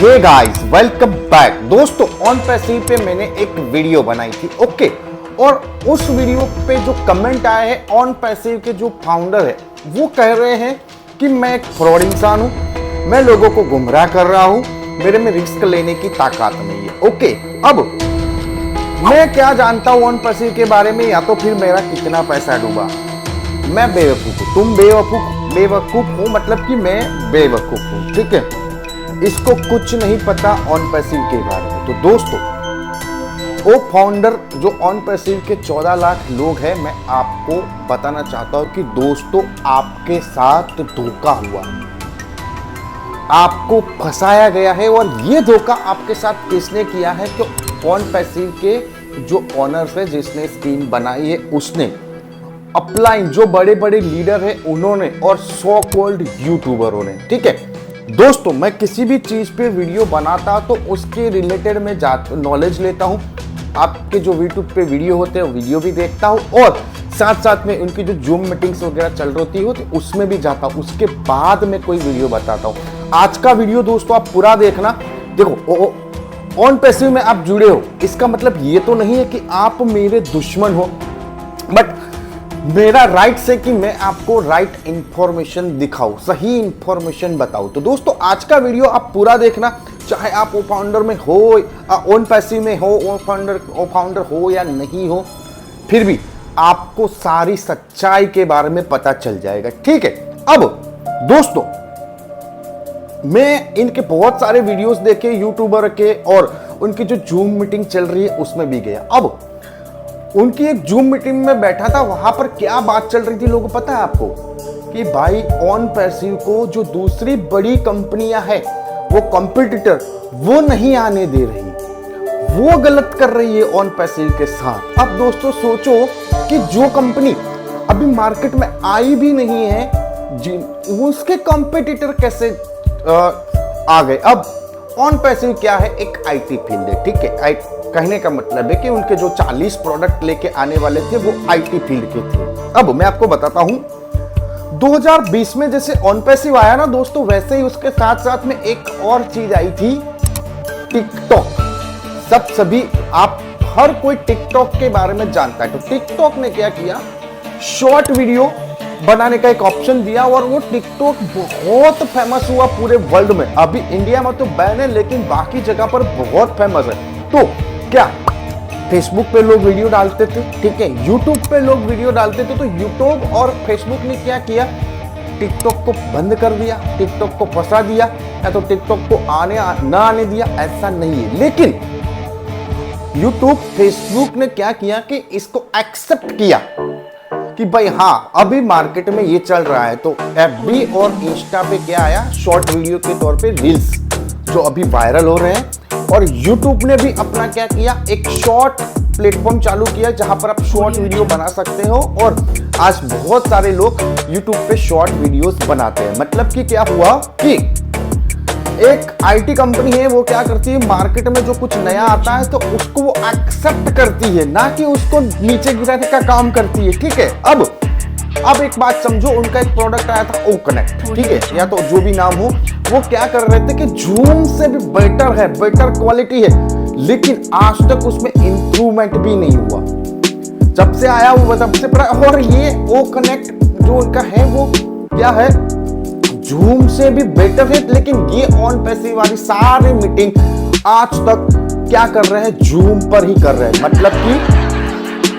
हे guys, welcome back. दोस्तों, on passive पे मैंने एक वीडियो बनाई थी, ओके। और उस वीडियो पे जो कमेंट आए हैं, ऑन पैसिव के जो फाउंडर है वो कह रहे हैं कि मैं एक फ्रॉड इंसान हूं, मैं लोगों को गुमराह कर रहा हूं, मेरे में रिस्क लेने की ताकत नहीं है, ओके। अब मैं क्या जानता हूं ऑन पैसिव के बारे में, या तो फिर मेरा कितना पैसा डूबा। मैं बेवकूफ हूं, तुम बेवकूफ हो, मतलब कि मैं बेवकूफ हूं, ठीक है। इसको कुछ नहीं पता ऑन पैसिव के बारे में। तो दोस्तों, वो फाउंडर जो ऑन पैसिव के 14 लाख लोग हैं, मैं आपको बताना चाहता हूं कि दोस्तों, आपके साथ धोखा हुआ, आपको फंसाया गया है। और ये धोखा आपके साथ किसने किया है? कि ऑन पैसिव के जो ऑनर्स है, जिसने स्कीम बनाई है, उसने अपलाइन जो बड़े बड़े लीडर है उन्होंने, और सो कॉल्ड यूट्यूबरों ने, ठीक है। दोस्तों, मैं किसी भी चीज पे वीडियो बनाता तो उसके रिलेटेड में नॉलेज लेता हूं। आपके जो यूट्यूब पे वीडियो होते हैं वीडियो भी देखता हूं, और साथ साथ में उनकी जो जूम मीटिंग्स वगैरह चल रही होती है उसमें भी जाता हूं। उसके बाद में कोई वीडियो बताता हूं। आज का वीडियो दोस्तों आप पूरा देखना। देखो, ऑन पैसिव में आप जुड़े हो, इसका मतलब ये तो नहीं है कि आप मेरे दुश्मन हो, बट मेरा राइट से कि मैं आपको राइट इंफॉर्मेशन दिखाऊं, सही इंफॉर्मेशन बताऊं। तो दोस्तों, आज का वीडियो आप पूरा देखना, चाहे आप वो फाउंडर में हो, ऑन पैसिव में हो, वो फाउंडर हो या नहीं हो, फिर भी आपको सारी सच्चाई के बारे में पता चल जाएगा, ठीक है। अब दोस्तों, मैं इनके बहुत सारे वीडियोस देखे यूट्यूबर के, और उनकी जो जूम मीटिंग चल रही है उसमें भी गया। अब उनकी एक जूम मीटिंग में बैठा था, वहां पर क्या बात चल रही थी लोगों को पता है आपको? कि भाई ऑन पैसिव को जो दूसरी बड़ी कंपनियां हैं, वो कॉम्पिटिटर, वो नहीं आने दे रही, वो गलत कर रही है ऑन पैसिव के साथ। अब दोस्तों सोचो कि जो कंपनी अभी मार्केट में आई भी नहीं है, उसके कॉम्पिटिटर कैसे आ गए। अब ऑन पैसिव क्या है? एक आईटी फील्ड है, ठीक है। कहने का मतलब है कि उनके जो 40 प्रोडक्ट लेके आने वाले थे वो आईटी फील्ड के थे। अब मैं आपको बताता हूं, 2020 में जैसे ऑन पैसिव आया ना दोस्तों, वैसे ही उसके साथ साथ में एक और चीज आई थी, टिकटॉक। सभी आप हर कोई टिकटॉक के बारे में जानता है। तो टिकटॉक ने क्या किया, शॉर्ट वीडियो बनाने का एक ऑप्शन दिया, और वो टिकटॉक बहुत फेमस हुआ पूरे वर्ल्ड में। अभी इंडिया में तो बैन है, लेकिन बाकी जगह पर बहुत फेमस है। तो क्या फेसबुक पे लोग वीडियो डालते थे, ठीक है, यूट्यूब पे लोग वीडियो डालते थे, तो यूट्यूब और फेसबुक ने क्या किया, टिकटॉक को बंद कर दिया, टिकटॉक को फंसा दिया, या तो टिकटॉक को ना आने दिया, ऐसा नहीं है। लेकिन यूट्यूब, फेसबुक ने क्या किया कि इसको एक्सेप्ट किया कि भाई हाँ, अभी मार्केट में ये चल रहा है। तो एफबी और इंस्टा पे क्या आया, शॉर्ट वीडियो के तौर पे रील्स, जो अभी वायरल हो रहे हैं। और YouTube ने भी अपना क्या किया, एक शॉर्ट प्लेटफॉर्म चालू किया, जहां पर आप शॉर्ट वीडियो बना सकते हो। और आज बहुत सारे लोग YouTube पे शॉर्ट वीडियोस बनाते हैं। मतलब कि क्या हुआ कि एक आईटी कंपनी है, वो क्या करती है, मार्केट में जो कुछ नया आता है तो उसको वो एक्सेप्ट करती है, ना कि उसको नीचे गिराने का काम करती है, ठीक है। अब एक बात समझो, उनका एक प्रोडक्ट आया था ओ कनेक्ट, ठीक है, या तो जो भी नाम हो, वो क्या कर रहे थे कि जूम से भी बेटर है, बेटर क्वालिटी है, लेकिन आज तक उसमें इंप्रूवमेंट भी नहीं हुआ। जब से आया वो तब से और ये ओ कनेक्ट जो उनका है वो क्या है, जूम से भी बेटर है। लेकिन ये ऑन पैसिव वाली सारी मीटिंग आज तक क्या कर रहे हैं, जूम पर ही कर रहे हैं। मतलब कि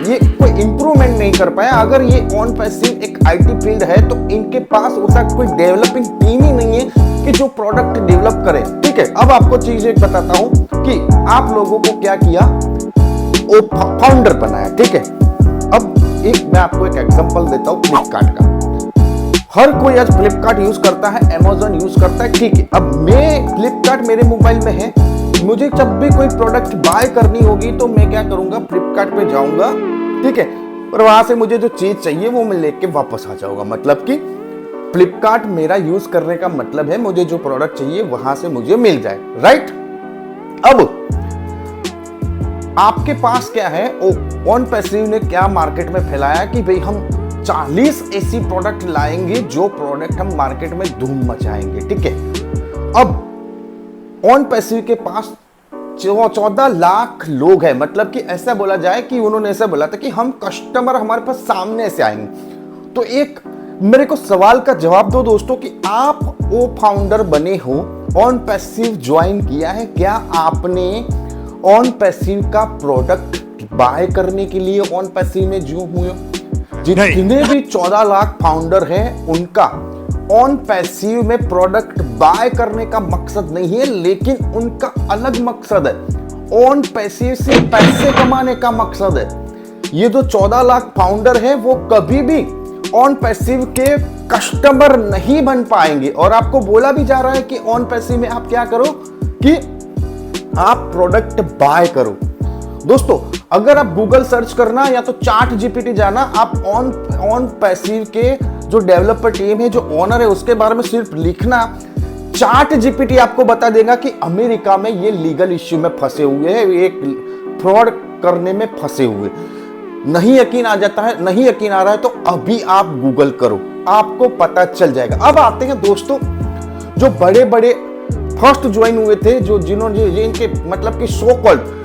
ये कोई इंप्रूवमेंट नहीं कर पाया। अगर ये ऑन पैसिव एक आईटी फील्ड है, तो इनके पास उसका कोई डेवलपिंग टीम ही नहीं है कि जो प्रोडक्ट डेवलप करे, ठीक है। अब आपको चीज एक बताता हूं कि आप लोगों को क्या किया, वो फाउंडर बनाया, ठीक है। अब मैं आपको एक एग्जांपल देता हूं फ्लिपकार्ट का। हर कोई आज फ्लिपकार्ट यूज करता है, अमेजॉन यूज करता है, ठीक है। अब मैं फ्लिपकार्ट मेरे मोबाइल में है, मुझे जब भी कोई प्रोडक्ट बाय करनी होगी तो मैं क्या करूंगा, फ्लिपकार्ट पे जाऊंगा, ठीक है, और वहां से मुझे जो चीज चाहिए वो मैं लेके वापस आ जाऊंगा। मतलब कि फ्लिपकार्ट मेरा यूज करने का मतलब है, मुझे जो प्रोडक्ट चाहिए वहां से मुझे मिल जाए, राइट। अब आपके पास क्या है, ऑन पैसिव ने क्या मार्केट में फैलाया कि भाई हम 40 ऐसी प्रोडक्ट लाएंगे जो प्रोडक्ट हम मार्केट में धूम मचाएंगे, ठीक है। अब ऑन पैसिव के पास 14 लाख लोग हैं। मतलब कि ऐसा बोला जाए कि उन्होंने ऐसा बोला था कि हम कस्टमर हमारे पास सामने से आएंगे। तो एक मेरे को सवाल का जवाब दो दोस्तों कि आप वो फाउंडर बने हो, ऑन पैसिव ज्वाइन किया है, क्या आपने ऑन पैसिव का प्रोडक्ट बाय करने के लिए ऑन पैसिव में जो हुए? जितने भी 14 लाख फाउंडर हैं उनका ऑन पैसिव में प्रोडक्ट बाय करने का मकसद नहीं है, लेकिन उनका अलग मकसद है। ऑन पैसिव से पैसे कमाने का मकसद है। ये जो 14 लाख फाउंडर हैं वो कभी भी ऑन पैसिव के कस्टमर नहीं बन पाएंगे। और आपको बोला भी जा रहा है कि ऑन पैसिव में आप क्या करो कि आप प्रोडक्ट बाय करो। दोस्तों अगर आप गूगल सर्च करना या तो चैट जीपीटी जाना, आप ऑन पैसिव के जो डेवलपर टीम है, जो ओनर है, उसके बारे में सिर्फ लिखना, चैट जीपीटी आपको बता देगा कि अमेरिका में ये लीगल इश्यू में फंसे हुए हैं, एक फ्रॉड करने में फंसे हुए। नहीं यकीन आ जाता है, नहीं यकीन आ रहा है तो अभी आप गूगल करो, आपको पता चल जाएगा। अब आते हैं दोस्तों जो बड़े बड़े फर्स्ट ज्वाइन हुए थे, जो जिन्होंने जिनके मतलब कि सो कॉल्ड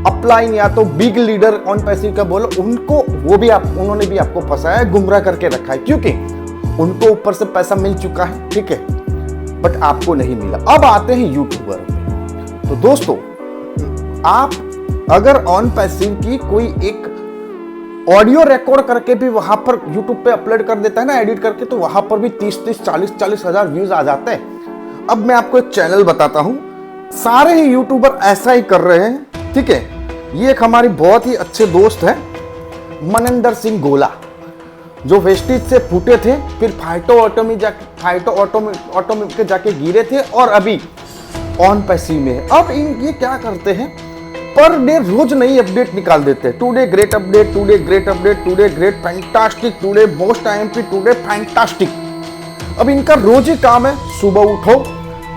अपलाइन या तो बिग लीडर ऑन पैसिव का बोलो, उनको वो भी उन्होंने भी आपको फंसाया, गुमराह करके रखा है, क्योंकि उनको ऊपर से पैसा मिल चुका है, ठीक है, बट आपको नहीं मिला। अब आते हैं यूट्यूबर पे। तो दोस्तों आप अगर ऑन पैसिव की कोई एक ऑडियो रिकॉर्ड करके भी वहां पर यूट्यूब पे अपलोड कर देता है ना, एडिट करके, तो वहां पर भी 30-30, 40-40 हजार व्यूज आ जाते हैं। अब मैं आपको एक चैनल बताता हूं, सारे ही यूट्यूबर ऐसा ही कर रहे हैं, ठीक है। ये एक हमारी बहुत ही अच्छे दोस्त है मनिंदर सिंह गोला, जो वेस्टेज से फूटे थे, फिर फाइटो ऑटो में जाके गिरे थे और अभी ऑन पैसिव में है। अब ये क्या करते हैं, पर डे रोज नई अपडेट निकाल देते हैं। Today great update, today great update, today great fantastic, today most IMP, today fantastic. अब इनका रोज ही काम है, सुबह उठो,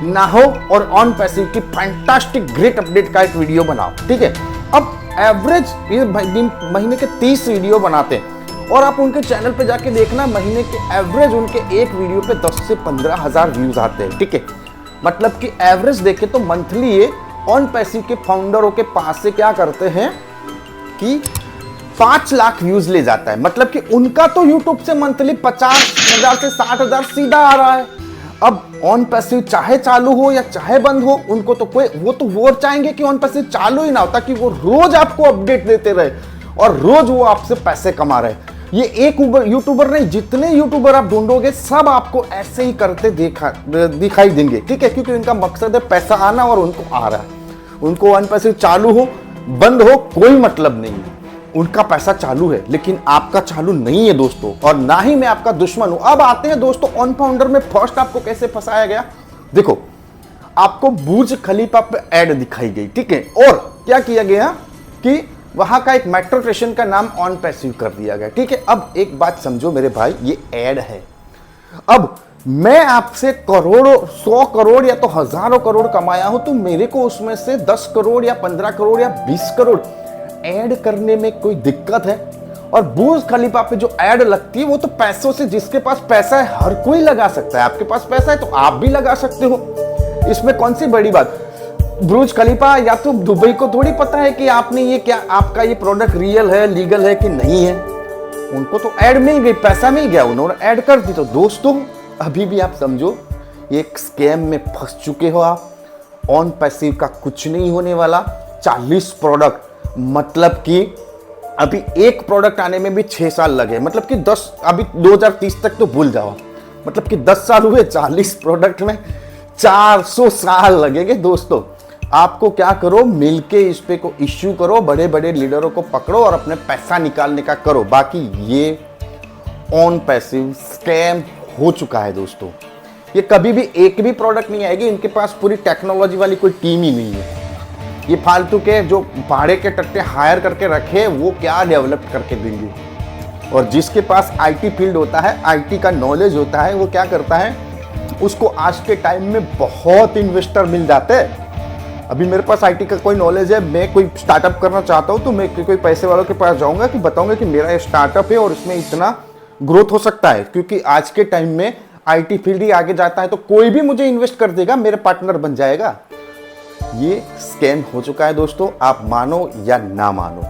नहाओ और ऑन पैसिव की फैंटास्टिक ग्रेट अपडेट का एक वीडियो बनाओ, ठीक है। अब एवरेज ये महीने के 30 वीडियो बनाते हैं और आप उनके चैनल पे जाके देखना, महीने के एवरेज उनके एक वीडियो पे 10 से 15 हजार व्यूज आते हैं, ठीक है। मतलब कि एवरेज देखे तो मंथली ये ऑन पैसिव के फाउंडरों के पास से क्या करते हैं कि 5 लाख व्यूज ले जाता है। मतलब कि उनका तो यूट्यूब से मंथली 50,000 से 60,000 सीधा आ रहा है। अब ऑन पैसिव चाहे चालू हो या चाहे बंद हो, उनको तो कोई वो चाहेंगे कि ऑन पैसिव चालू ही ना हो, ताकि वो रोज आपको अपडेट देते रहे और रोज वो आपसे पैसे कमा रहे। ये एक यूट्यूबर नहीं, जितने यूट्यूबर आप ढूंढोगे सब आपको ऐसे ही करते दिखाई देंगे, ठीक है, क्योंकि उनका मकसद है पैसा आना और उनको आ रहा है। उनको ऑन पैसिव चालू हो बंद हो कोई मतलब नहीं है, उनका पैसा चालू है, लेकिन आपका चालू नहीं है दोस्तों, और ना ही मैं आपका दुश्मन हूं। अब आते हैं दोस्तों ऑन फाउंडर में फर्स्ट आपको कैसे फंसाया गया। देखो आपको बुर्ज खलीफा पे ऐड दिखाई गई, ठीक है, और क्या किया गया कि वहां का एक मेट्रो स्टेशन का नाम ऑन पैसिव कर दिया गया, ठीक है। अब एक बात समझो मेरे भाई, ये ऐड है। अब मैं आपसे करोड़ों, 100 करोड़ या तो हजारों करोड़ कमाया हूं, तो मेरे को उसमें से 10 करोड़ या 15 करोड़ या 20 करोड़ ऐड करने में कोई दिक्कत है। और बुर्ज खलीफा पे जो ऐड लगती है वो तो पैसों से, जिसके पास पैसा है हर कोई लगा सकता है। आपके पास पैसा है तो आप भी लगा सकते हो, इसमें कौन सी बड़ी बात। बुर्ज खलीफा या तो दुबई को थोड़ी पता है कि आपने ये क्या, आपका ये प्रोडक्ट रियल है, लीगल है कि नहीं है। उनको तो ऐड मिल गई, पैसा मिल गया, उन्होंने ऐड कर दी। तो दोस्तों अभी भी आप समझो एक स्कैम में फंस चुके हो आप। ऑन पैसिव का कुछ नहीं होने वाला। 40 प्रोडक्ट, मतलब कि अभी एक प्रोडक्ट आने में भी 6 साल लगे, मतलब कि 10, अभी 2030 तक तो भूल जाओ, मतलब कि 10 साल हुए, 40 प्रोडक्ट में 400 साल लगेंगे। दोस्तों आपको क्या करो, मिलके इस पे को इश्यू करो, बड़े बड़े लीडरों को पकड़ो और अपने पैसा निकालने का करो। बाकी ये ऑन पैसिव स्कैम हो चुका है दोस्तों। ये कभी भी एक भी प्रोडक्ट नहीं आएगी, इनके पास पूरी टेक्नोलॉजी वाली कोई टीम ही नहीं है। ये फालतू के जो भाड़े के टट्टे हायर करके रखे, वो क्या डेवलप करके देंगे। और जिसके पास आईटी फील्ड होता है, आईटी का नॉलेज होता है, वो क्या करता है, उसको आज के टाइम में बहुत इन्वेस्टर मिल जाते हैं। अभी मेरे पास आईटी का कोई नॉलेज है, मैं कोई स्टार्टअप करना चाहता हूँ, तो मैं कोई पैसे वालों के पास जाऊंगा कि बताऊंगा कि मेरा ये स्टार्टअप है और इसमें इतना ग्रोथ हो सकता है। क्योंकि आज के टाइम में आईटी फील्ड ही आगे जाता है, तो कोई भी मुझे इन्वेस्ट कर देगा, मेरे पार्टनर बन जाएगा। ये स्कैम हो चुका है दोस्तों, आप मानो या ना मानो।